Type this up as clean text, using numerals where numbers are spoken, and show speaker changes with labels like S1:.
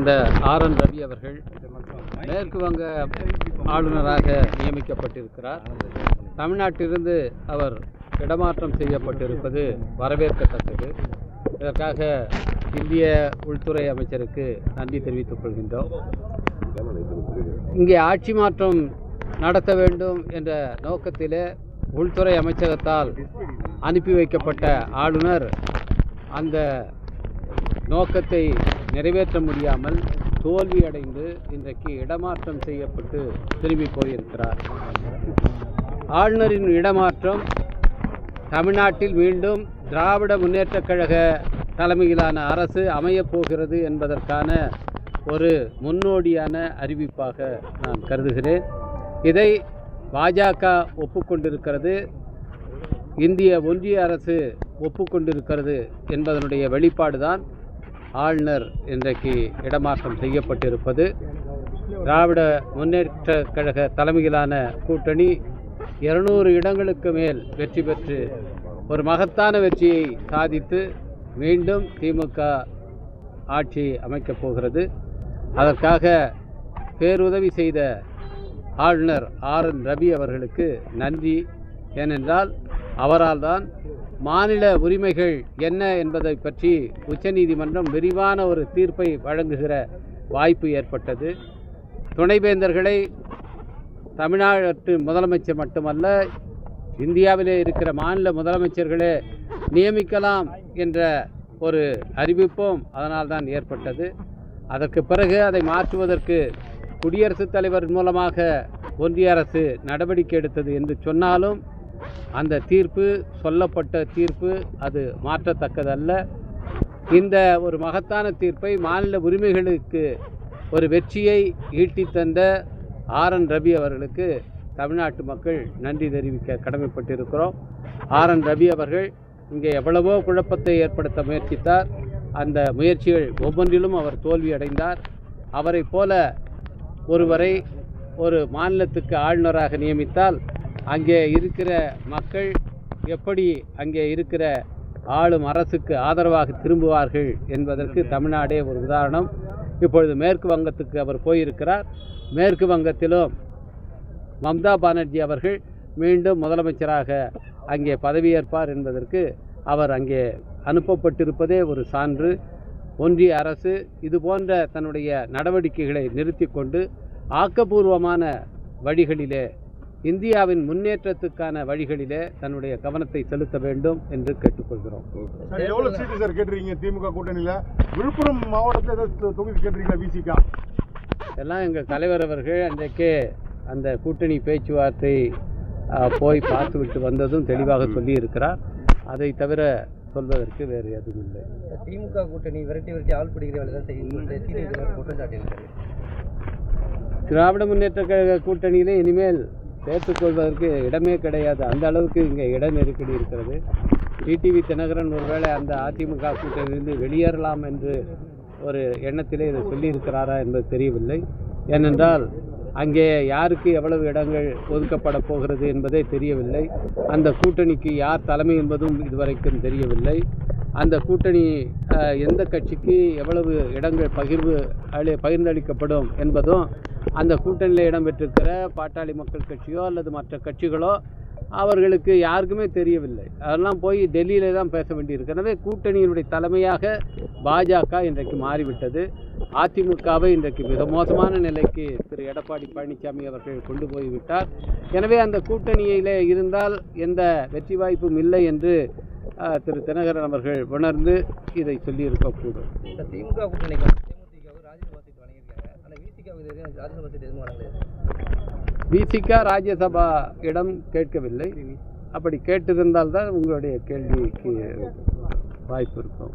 S1: இந்த ஆர்.என். ரவி அவர்கள் மேற்கு வங்க ஆளுநராக நியமிக்கப்பட்டிருக்கிறார். தமிழ்நாட்டிலிருந்து அவர் இடமாற்றம் செய்யப்பட்டிருப்பது வரவேற்கத்தக்கது. இதற்காக இந்திய உள்துறை அமைச்சருக்கு நன்றி தெரிவித்துக் கொள்கின்றோம். இங்கே ஆட்சி மாற்றம் நடத்த வேண்டும் என்ற நோக்கத்திலே உள்துறை அமைச்சகத்தால் அனுப்பி வைக்கப்பட்ட ஆளுநர் அந்த நோக்கத்தை நிறைவேற்ற முடியாமல் தோல்வியடைந்து இன்றைக்கு இடமாற்றம் செய்யப்பட்டு திரும்பி போயிருக்கிறார். ஆளுநரின் இடமாற்றம் தமிழ்நாட்டில் மீண்டும் திராவிட முன்னேற்றக் கழக தலைமையிலான அரசு அமையப் போகிறது என்பதற்கான ஒரு முன்னோடியான அறிவிப்பாக நான் கருதுகிறேன். இதை பாஜக ஒப்புக்கொண்டிருக்கிறது, இந்திய ஒன்றிய அரசு ஒப்புக்கொண்டிருக்கிறது என்பதனுடைய வெளிப்பாடுதான் ஆளுநர் இன்றைக்கு இடமாற்றம் செய்யப்பட்டிருப்பது. திராவிட முன்னேற்ற கழக தலைமையிலான கூட்டணி 200 இடங்களுக்கு மேல் வெற்றி பெற்று ஒரு மகத்தான வெற்றியை சாதித்து மீண்டும் திமுக ஆட்சி அமைக்கப் போகிறது. அதற்காக பேருதவி செய்த ஆளுநர் ஆர்.என். ரவி அவர்களுக்கு நன்றி. ஏனென்றால் அவரால் தான் மாநில உரிமைகள் என்ன என்பதை பற்றி உச்சநீதிமன்றம் விரிவான ஒரு தீர்ப்பை வழங்குகிற வாய்ப்பு ஏற்பட்டது. துணைவேந்தர்களை தமிழ்நாட்டு முதலமைச்சர் மட்டுமல்ல, இந்தியாவிலே இருக்கிற மாநில முதலமைச்சர்களே நியமிக்கலாம் என்ற ஒரு அறிவிப்பும் அதனால்தான் ஏற்பட்டது. அதற்கு பிறகு அதை மாற்றுவதற்கு குடியரசுத் தலைவர் மூலமாக ஒன்றிய அரசு நடவடிக்கை எடுத்தது என்று சொன்னாலும் அந்த தீர்ப்பு, சொல்லப்பட்ட தீர்ப்பு, அது மாற்றத்தக்கதல்ல. இந்த ஒரு மகத்தான தீர்ப்பை, மாநில உரிமைகளுக்கு ஒரு வெற்றியை ஈட்டித்தந்த ஆர்.என். ரவி அவர்களுக்கு தமிழ்நாட்டு மக்கள் நன்றி தெரிவிக்க கடமைப்பட்டிருக்கிறோம். ஆர்.என். ரவி அவர்கள் இங்கே எவ்வளவோ குழப்பத்தை ஏற்படுத்த முயற்சித்தார். அந்த முயற்சிகள் ஒவ்வொன்றிலும் அவர் தோல்வியடைந்தார். அவரை போல ஒருவரை ஒரு மாநிலத்துக்கு ஆளுநராக நியமித்தால் அங்கே இருக்கிற மக்கள் எப்படி அங்கே இருக்கிற ஆளும் அரசுக்கு ஆதரவாக திரும்புவார்கள் என்பதற்கு தமிழ்நாடே ஒரு உதாரணம். இப்பொழுது மேற்கு வங்கத்துக்கு அவர் போயிருக்கிறார். மேற்கு வங்கத்திலும் மம்தா பானர்ஜி அவர்கள் மீண்டும் முதலமைச்சராக அங்கே பதவியேற்பார் என்பதற்கு அவர் அங்கே அனுப்பப்பட்டிருப்பதே ஒரு சான்று. ஒன்றிய அரசு இதுபோன்ற தன்னுடைய நடவடிக்கைகளை நிறுத்தி கொண்டு ஆக்கப்பூர்வமான வழிகளிலே, இந்தியாவின் முன்னேற்றத்துக்கான வழிகளிலே தன்னுடைய கவனத்தை செலுத்த வேண்டும் என்று கேட்டுக்கொள்கிறோம்.
S2: எவ்வளவு சீட்டு சார் கேட்டுறீங்க திமுக கூட்டணியில்? விழுப்புரம் மாவட்டத்தை தொகுதி கேட்டுறீங்களா? விசிகா
S1: எல்லாம் எங்கள் தலைவர் அவர்கள் அன்றைக்கே அந்த கூட்டணி பேச்சுவார்த்தை போய் பார்த்துவிட்டு வந்ததும் தெளிவாக சொல்லியிருக்கிறார். அதை தவிர சொல்வதற்கு வேறு எதுவும் இல்லை.
S3: திமுக கூட்டணி விரட்டி ஆள் பிடிக்கிற வேலை தான் செய்யும் குற்றம் சாட்டியிருக்காரு.
S1: திராவிட முன்னேற்ற கழக கூட்டணியிலே இனிமேல் சேர்த்துக்கொள்வதற்கு இடமே கிடையாது. அந்த அளவுக்கு இங்கே இட நெருக்கடி இருக்கிறது. டிடிவி தினகரன் ஒருவேளை அந்த அதிமுக கூட்டணியிலிருந்து வெளியேறலாம் என்று ஒரு எண்ணத்திலே இதை சொல்லியிருக்கிறாரா என்பது தெரியவில்லை. ஏனென்றால் அங்கே யாருக்கு எவ்வளவு இடங்கள் ஒதுக்கப்பட போகிறது என்பதே தெரியவில்லை. அந்த கூட்டணிக்கு யார் தலைமை என்பதும் இதுவரைக்கும் தெரியவில்லை. அந்த கூட்டணி எந்த கட்சிக்கு எவ்வளவு இடங்கள் பகிர்ந்தளிக்கப்படும் என்பதும் அந்த கூட்டணியில் இடம்பெற்றிருக்கிற பாட்டாளி மக்கள் கட்சியோ அல்லது மற்ற கட்சிகளோ அவர்களுக்கு யாருக்குமே தெரியவில்லை. அதெல்லாம் போய் டெல்லியிலே தான் பேச வேண்டியிருக்கு. எனவே கூட்டணியினுடைய தலைமையாக பாஜக இன்றைக்கு மாறிவிட்டது. அதிமுகவை இன்றைக்கு மிக மோசமான நிலைக்கு திரு எடப்பாடி பழனிசாமி அவர்கள் கொண்டு போய்விட்டார். எனவே அந்த கூட்டணியிலே இருந்தால் எந்த வெற்றி வாய்ப்பும் இல்லை என்று திரு தினகரன் அவர்கள் உணர்ந்து இதை சொல்லியிருக்கக்கூடும்.
S3: திமுக கூட்டணிக்கு ராஜ்யசபா சீட் வழங்கியிருக்காங்க. ஆனால் விசிகாவுக்கு ராஜ்யசபா சீட் எதுவும் வழங்கலையா?
S1: விசிகா ராஜ்யசபா இடம் கேட்கவில்லை. அப்படி கேட்டிருந்தால்தான் உங்களுடைய கேள்விக்கு வாய்ப்பு இருக்கும்.